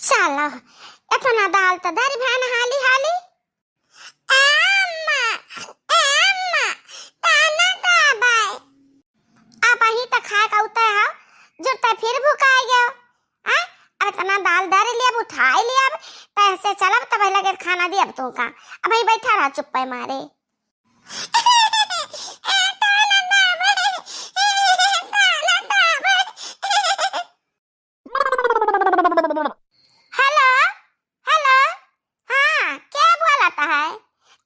चलो इतना दाल तो धरी बहन हाली हाली। अम्मा अम्मा ताना दाबाई अब ही तो खाए का उतर है जो तो फिर भूखा गया हां। अब इतना दाल धर लिया अब उठाई लिया अब पैसे चलब तब लगे खाना दिया अब तू का अब ही बैठा रहा चुप पे मारे। हेलो हेलो हाँ क्या बोलाता है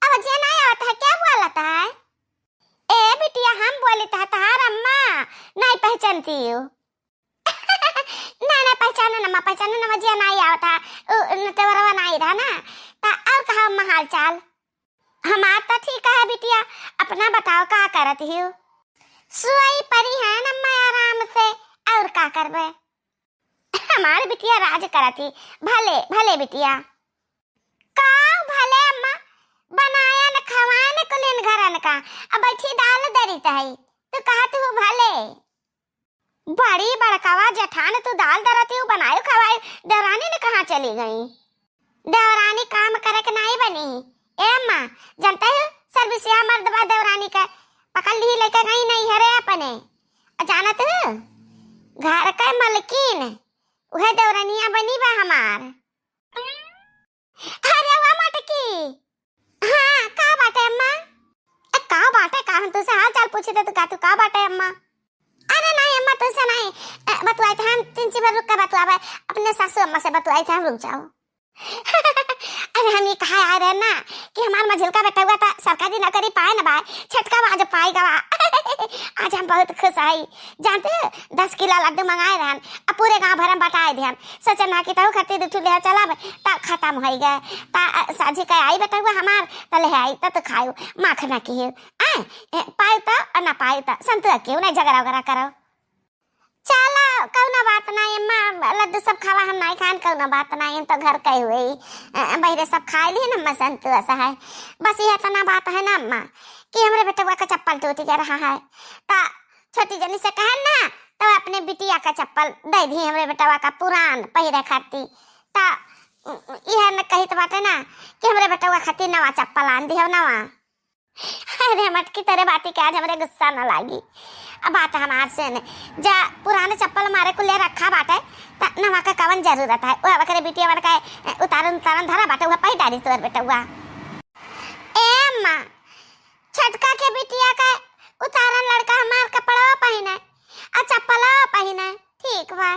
अब जे नहीं आता है क्या बोलाता है। ए बिटिया हम बोली था तार अम्मा नहीं पहचानती हो। ना ना पहचानो ना जे नहीं आता नटवरवा नहीं रहा ना ता और कहा अम्मा हाल चाल। हमार तो ठीक है बिटिया अपना बताओ क्या करती हो। सुई परी है अम्मा आराम से और क्या करबे। हमारे बिटिया राज करती भले भले बिटिया का भले अम्मा बनाया न खवाया न कुलीन घरन का अब बैठी दाल दरी तही तो कहा तू भले बड़ी बड़कावा जठान तू दाल दरती हूँ बनायो खवायो देवरानी ने कहाँ चली गई। देवरानी काम करे के नहीं बनी ए अम्मा जानते हो सर्विसिया मर्दबा देवरानी का पकड़ ली लेके गई नहीं हरे अपने जानत हो घर का मलकिन वह देवरानिया बनी बा हमार। अरे वाह मटकी हाँ का बाटे अम्मा का बाटे का हम तुझसे हाल चाल पूछे थे तो का तू का बाटे अम्मा। अरे नहीं अम्मा तुझसे नहीं बतवाए थे हम 3 बार रुक के बतवाए अपने सासू अम्मा से बतवाए थे हम रुक जाओ। अरे हम ये कहा आ रहे ना कि हमार मझिल का बेटा हुआ था सरकारी नौकरी पाए ना भाई छटका आज पाएगा आज हम बहुत खुश आई जानते हो 10 किलो लड्डू मंगाए रहन अब पूरे गांव भर में बटाए ध्यान सोचे ना कि तू खत्ती दुठू ले चला ता खत्म हो गया ता साझी का आई बेटा हुआ हमार तले आई तो खाओ माखना की पाए तो ना पाए तो संतुआ क्यों नहीं झगड़ा वगैरह करो। चलो कौना बात नहीं अम्मा लड्डू सब खावा हम नहीं खान कौना बात नहीं हम तो घर कही हुई बहरे सब खा ली ना संतु ऐसा है बस ये इतना बात है ना अम्मा कि हमारे बेटा का चप्पल टूट गया रहा है ता छोटी जनी से कहे ना तो अपने बिटिया का चप्पल दे दी हमारे बेटा का पुरान पहिरे खाती ता यह न कही तो बात है ना कि हमारे बेटा खाती नवा चप्पल आन दी हो नवा। अरे मटकी तेरे बाती के आज हमारे गुस्सा न लागी अब बात हमार से ने जा पुराने चप्पल मारे को ले रखा बाटे ता नवा का कवन जरूरत है वो बकरे बिटिया वर का उतारन धरा बाटे वो पही डाली तोर बेटा हुआ। ए अम्मा छटका के बिटिया का उतारन लड़का हमार कपड़ा पहने आ चप्पल पहने ठीक बा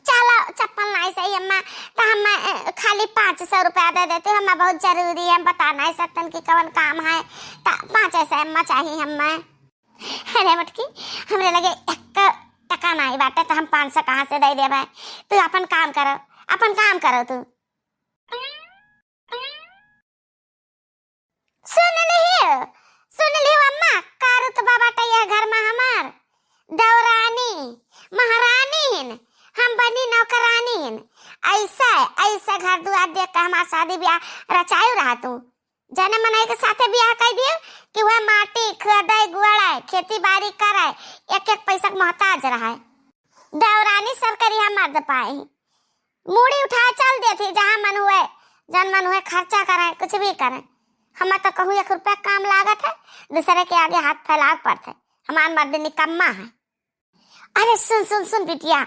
चलो चप्पल नहीं सही अम्मा तो हम खाली 500 रुपया दे देते हम बहुत जरूरी है बता नहीं सकते कि कौन काम है तो 500 अम्मा चाहिए हमें। अरे मटकी हमरे लगे 1 टका नहीं बाटे तो हम 500 कहाँ से दे देबे तू अपन काम करो तू सुन लियो अम्मा कारुत बाबा टैया घर में हमार दौरानी महारानी हम बनी नौकरानी ऐसा घर दुआर देख के हमार शादी ब्याह रचायो रहा तू जन्म मनाई के साथे ब्याह कर दियो कि वह माटी खदाई गुड़ाए खेती बाड़ी कराए एक पैसा मोहताज रहा है दौरानी सरकारी हमार दे पाए मूड़ी उठा चल देती जहाँ मन हुए खर्चा कराए कुछ भी करे हम तो कहूँ 1 रुपया काम लागत है दूसरे के आगे हाथ फैला पड़ते हमार मर्द निकम्मा है। अरे सुन बिटिया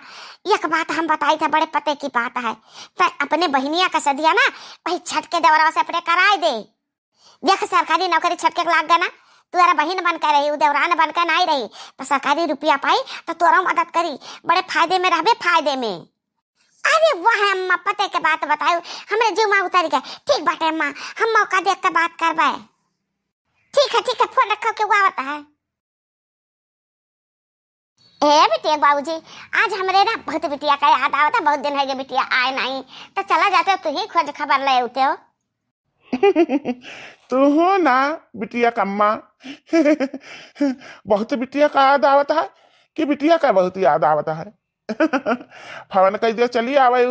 एक बात हम बताई था बड़े पते की बात है तो अपने बहनिया का सदिया ना वही छठ के दौरा से अपने कराए दे देख सरकारी नौकरी छठ के लाग गया ना तुअरा बहन बन कर रही देवरान बन कर नहीं रही तो सरकारी रुपया पाई तो तोरा मदद करी बड़े फायदे में रहबे फायदे में। अरे वाह अम्मा पते के बात बताओ हमरे जुमा उतारी गए ठीक बाटे अम्मा हम मौका देख के बात करबे ठीक है फोन रखो के हुआ होता है। ए बिटिया बाबूजी आज हमरे ना बहुत बिटिया का याद आवता बहुत दिन है ये बिटिया आए नहीं तो चला जाते तू ही खोज खबर ले उते हो। तू हो ना बिटिया का अम्मा बहुत बिटिया का याद आवता है कि बिटिया का बहुत याद आवता है। फवन कह दिया चलिए आवे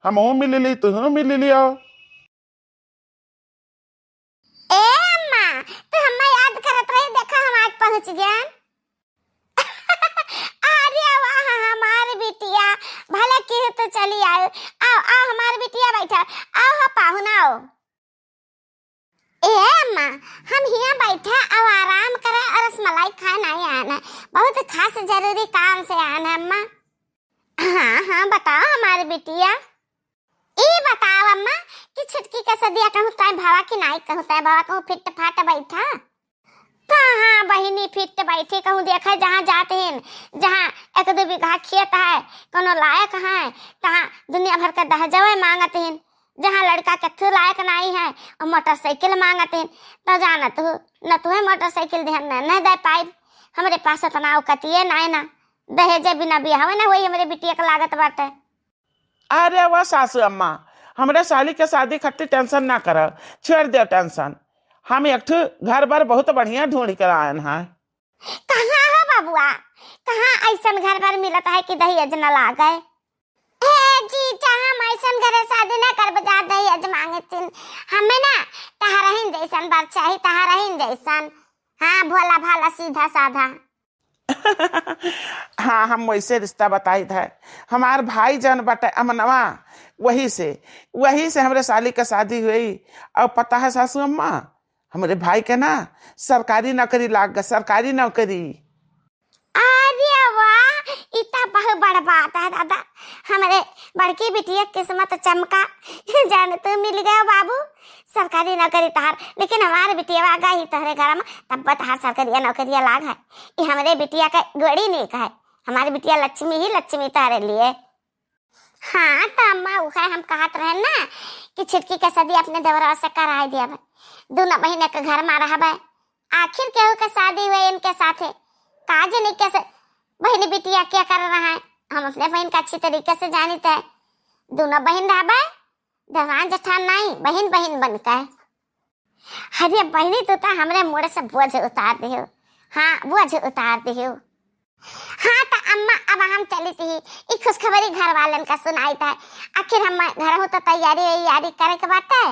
हम मिल ली तू मिल लियो। ए अम्मा तो हम याद करत रही देखा हम आज पहुंच गया। अरे वाह हमारी बिटिया भले की तो चली आयो आ आओ हमारे बिटिया बैठा। आओ हो पाहुन आओ। ए अम्मा हम हिया बैठे अब आराम करे और रसमलाई खाए नहीं आना, बहुत खास जरूरी काम से आना अम्मा। हाँ हाँ बताओ हमारे बिटिया। ये बताओ अम्मा कि छुटकी का सदिया कहूँ ताय भावा की नहीं कहूँ ताय भावा कहूँ फिट फाट बैठा। हाँ बहिनी फिट बैठे कहूँ देखा जहाँ जाते हैं, जहाँ एक दो बीघा खेत है कोनो लायक है तहाँ दुनिया भर का दहजवे मांगते हैं, जहाँ लड़का कथू लायक नहीं है और मोटरसाइकिल मांगते हैं तो जानत हो न तुम्हें मोटरसाइकिल ध्यान न दे पाई। हमारे पास इतना औकतिये नहीं ना दहेजे बिना बिहावे ना वही हमारे बिटिया का लागत बाटे। अरे वाह सासू अम्मा, हमरे साली के शादी खातिर टेंशन ना कर, छोड़ दे टेंशन। हम एक घर बार बहुत बढ़िया ढूंढ कर आयन है। कहाँ है बाबुआ, कहाँ ऐसा घर बार मिलता है कि दहेज न लागे। जी हम ऐसन घरे शादी ना कर बजा दहेज मांगतिन, हमें ना तहरहिन जैसन बात चाहिए, तहरहिन जैसन। हाँ भोला भाला सीधा साधा। हाँ हम वैसे रिश्ता बताई था, हमार भाई जन बटे अमनवा वही से हमरे साली का शादी हुई। और पता है सासू अम्मा हमारे भाई के ना सरकारी नौकरी लाग गई, सरकारी नौकरी। अरे वाह इतना बहुत बड़ा बात है दादा, हमारे बड़की बिटिया किस्मत चमका जान तो मिल गया बाबू सरकारी नौकरी तहार। लेकिन हमारे बिटिया आगा ही तहरे घर में तब तहार सरकारी नौकरिया लाग है। ये हमारे बिटिया का गोड़ी नहीं का है, हमारी बिटिया लक्ष्मी ही लक्ष्मी तारे लिए। हाँ तो अम्मा उखा हम कहत रहे ना कि छिटकी के शादी अपने देवरा से कराई दिया, दोनों महीने के घर में रह। आखिर केहू के शादी हुए इनके साथे काज नहीं कैसे बहन बिटिया क्या कर रहा है, हम अपने बहन का अच्छी तरीके से जानते हैं। दोनों बहन रह दवान जठान नहीं बहन बहन बनकर। अरे बहनी तो हमरे मोड़ से बोझ उतार दियो। हाँ बोझ उतार दियो। हाँ तो अम्मा अब हम चली थी खुशखबरी घर वालन का सुनाई था। आखिर हम घर हो तो तैयारी करे के बात है।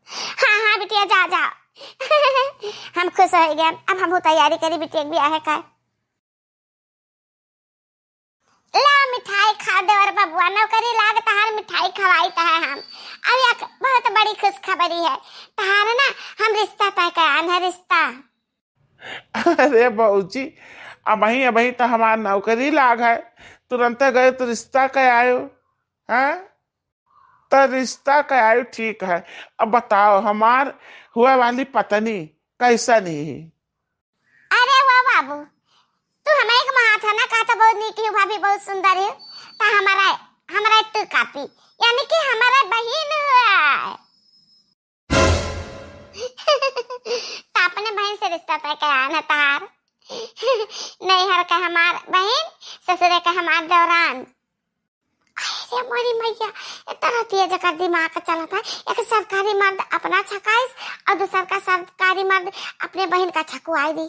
हाँ हाँ बिटिया जा हम खुश हो गए, अब हम तैयारी करी बिटिया भी आहे का। ला मिठाई खा दे और बबुआ नौकरी लाग तहार मिठाई खवाई है हम। अब एक बहुत बड़ी खुशखबरी है तहार ना, हम रिश्ता तय करान है रिश्ता। अरे बहूजी अबही तो हमार नौकरी लाग है, तुरंत गए तो रिश्ता क्या आयो है, तो रिश्ता क्या आयो ठीक है। अब बताओ हमार हुआ वाली पत्नी कैसा नहीं। अरे वाह बाबू तू हमें एक महाथा ना कहा था बहुत नीक है भाभी बहुत सुंदर है, तो हमारा टू कापी यानी कि हमारा बहन हुआ। तो अपने बहन से रिश्ता तय कराना है तार। नैहर का हमार बहन ससुरे का हमार दौरान। अरे मोरी मैया इतना तेज जकर दिमाग चला था, एक सरकारी मर्द अपना छकाइस और दूसर का सरकारी मर्द अपने बहन का छकुआई दी।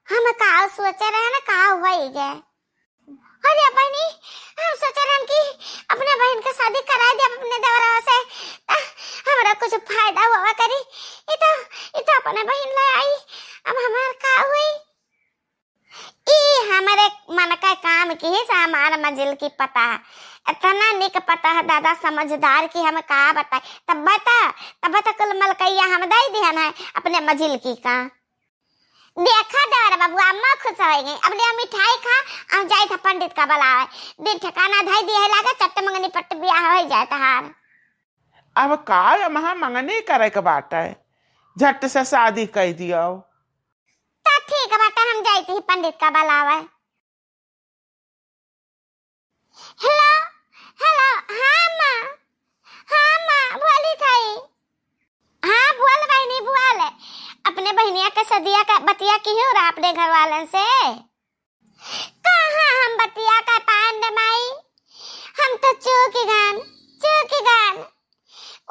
हम का सोचे रहे ना का हुआ ही गए। अरे बहनी हम सोचे रहे कि अपने बहन का शादी करा दे अपने देवरा से, हमारा कुछ फायदा हुआ करी। ये तो अपने बहन ले आई, अब हमार का हुई। हमारे मन का काम की ही हमारा मंजिल की पता है, इतना निक पता है दादा समझदार की हम का बताए। तब बता कुल मलकैया हम दे दिहन है अपने मंजिल की का। देखा देवर बाबू अम्मा खुश हो गई। अब ले मिठाई खा, हम जाए था पंडित का बुलावे, दिन ठिकाना धाई दिया लागे चट्ट मंगनी पट्ट ब्याह हो जाए तहार। अब का महा मंगनी करे के बात है, झट से शादी कर दियो। तो ठीक बाटा हम जाए थी पंडित का बुलावे। हेलो हाँ माँ बोली थी। हाँ बोल बहनी बोल, अपने बहनिया का सदिया का बतिया की हो रहा अपने घर वालन से। कहाँ हम बतिया का पान माई, हम तो चूकी गान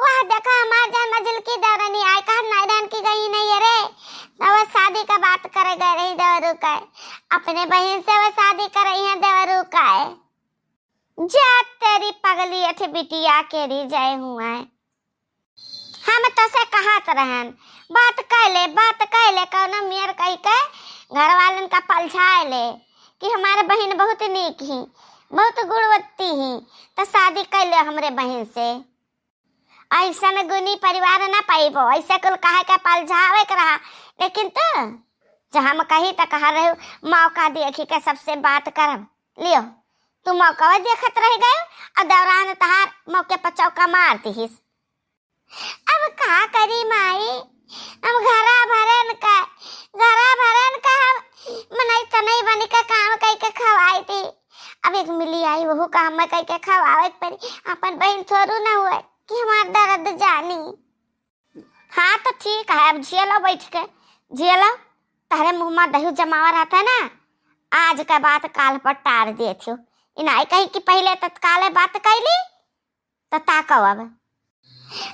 वह देखो हमार जान मजिल की दौरानी आए कहा नारायण की गई नहीं रे, वो शादी का बात करे गए रही देवरू का, अपने बहन से वो शादी कर रही है देवरू का। जा तेरी पगली अठ बिटिया के री जय हुआ है। हम तो से कहत रहन बात कह ले कौन मियर कह के घर वालन का पलझाए ले कि हमारे बहन बहुत नीक ही, बहुत गुणवत्ती ही तो शादी कर ले हमरे बहन से। ऐसा में गुनी परिवार ना पाइबो, ऐसा कुल कहे का पलझावे के रहा। लेकिन तो जहाँ हम कही तो कहा रहे मौका देखी के सबसे बात करब। लियो तू मौका देखत रह गए और दौरान तहार मौके पर चौका मारती हिस। अब का करी माई, हम घरा भरन का हम मनई तनई बनी का काम कई के खवाई थी। अब एक मिली आई वहू का हम कई के खवावे पड़ी। अपन बहन थोड़ू ना हुए कि हमार दर्द जानी। हाँ तो ठीक है, अब झेलो बैठ के झेलो। तारे मुँह में दही जमावा रहता ना, आज का बात काल पर टार दिए थे। इनाई कही कि पहले तत्काल बात कैली तो ताकव। अब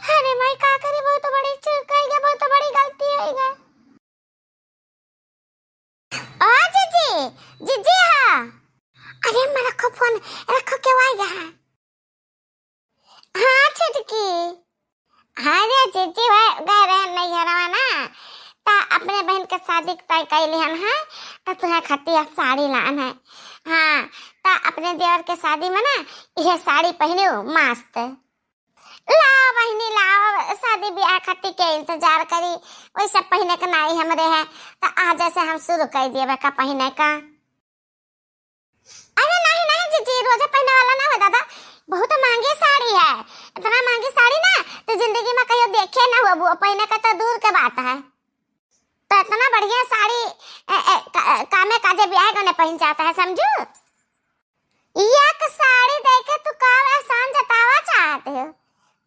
अरे माई का करे, बहुत बड़ी चूक है, बहुत बड़ी गलती है गई। ओ जीजी जीजी हाँ, अरे मैं रखो फोन, रखो क्यों आएगा। हाँ छुटकी, हाँ रे जीजी गए रहे नहीं हरवा ना ता अपने बहन के शादी तय कैली हन है तो तुम्हें खटिया साड़ी लान है। हाँ ता अपने देवर के शादी में ना यह साड़ी पहनी मस्त। लाओ बहनी लाओ, शादी ब्याह खट्टी के इंतजार करी वैसे पहने का नाई हमरे है तो आज से हम शुरू कर दिए का पहने का। अरे नहीं जीजी, रोजा पहने वाला ना हो दादा, बहुत महंगी साड़ी है। इतना महंगी साड़ी ना तो जिंदगी में कहीं देखे ना हुआ, पहने का तो दूर के बात है। तो इतना बढ़िया साड़ी कामे काजे ब्याह करने पहन जाता है समझू। एक साड़ी देखे तू का एहसान जतावा चाहते हो,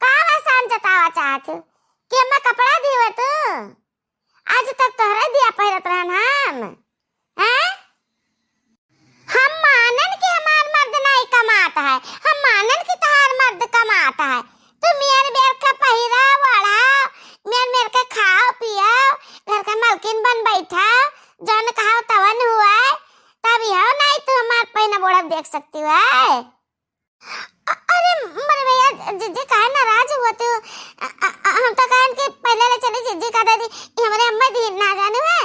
का एहसान जतावा चाहते हो कि मैं कपड़ा दिए तू आज तक तोहरे दिया पहरत रहन हम हैं। हम मानन कि हमार मर्द नहीं कमाता है, हम मानन कि तहार मर्द कमाता है। तू मेर बेर का पहिरा वड़ा, मेर का खाओ पियो, घर का मलकिन बन बैठा, जन कहा तवन हुआ है तब यह नहीं तू हमार पहना बोड़ा देख सकती है। अरे मरे भैया जीजी काहे नाराज हुआ तू। हम तो कहन कि पहले ले चली जीजी का दादी हमारे अम्मा दी ना जाने है,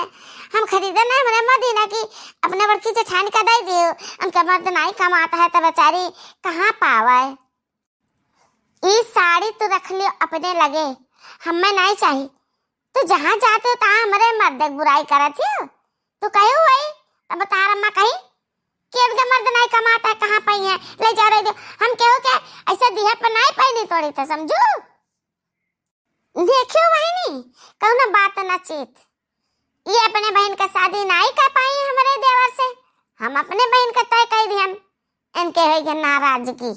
हम खरीदे ना हमारे अम्मा दी ना कि अपने बड़की जेठानी का दे दियो। उनका मर्द नहीं कमाता है तो बेचारी कहाँ पावे। ये साड़ी तू रख लियो अपने लगे, हमें नहीं चाहिए। तू जहाँ जाते हो तहाँ हमारे मर्द बुराई करत हो। तू कहे हुई तब तार अम्मा कही कि उनका मर्द नहीं कमाता है, कहाँ पाई है ले जा रहे हो। हम कहो क्या ऐसा दिहा पर नहीं पहनी थोड़ी तो समझू। देखियो बहनी कहूँ ना बात ना चीत, ये अपने बहन का शादी नहीं कर पाई हमारे देवर से, हम अपने बहन का तय कर दी। हम इनके हो नाराजगी।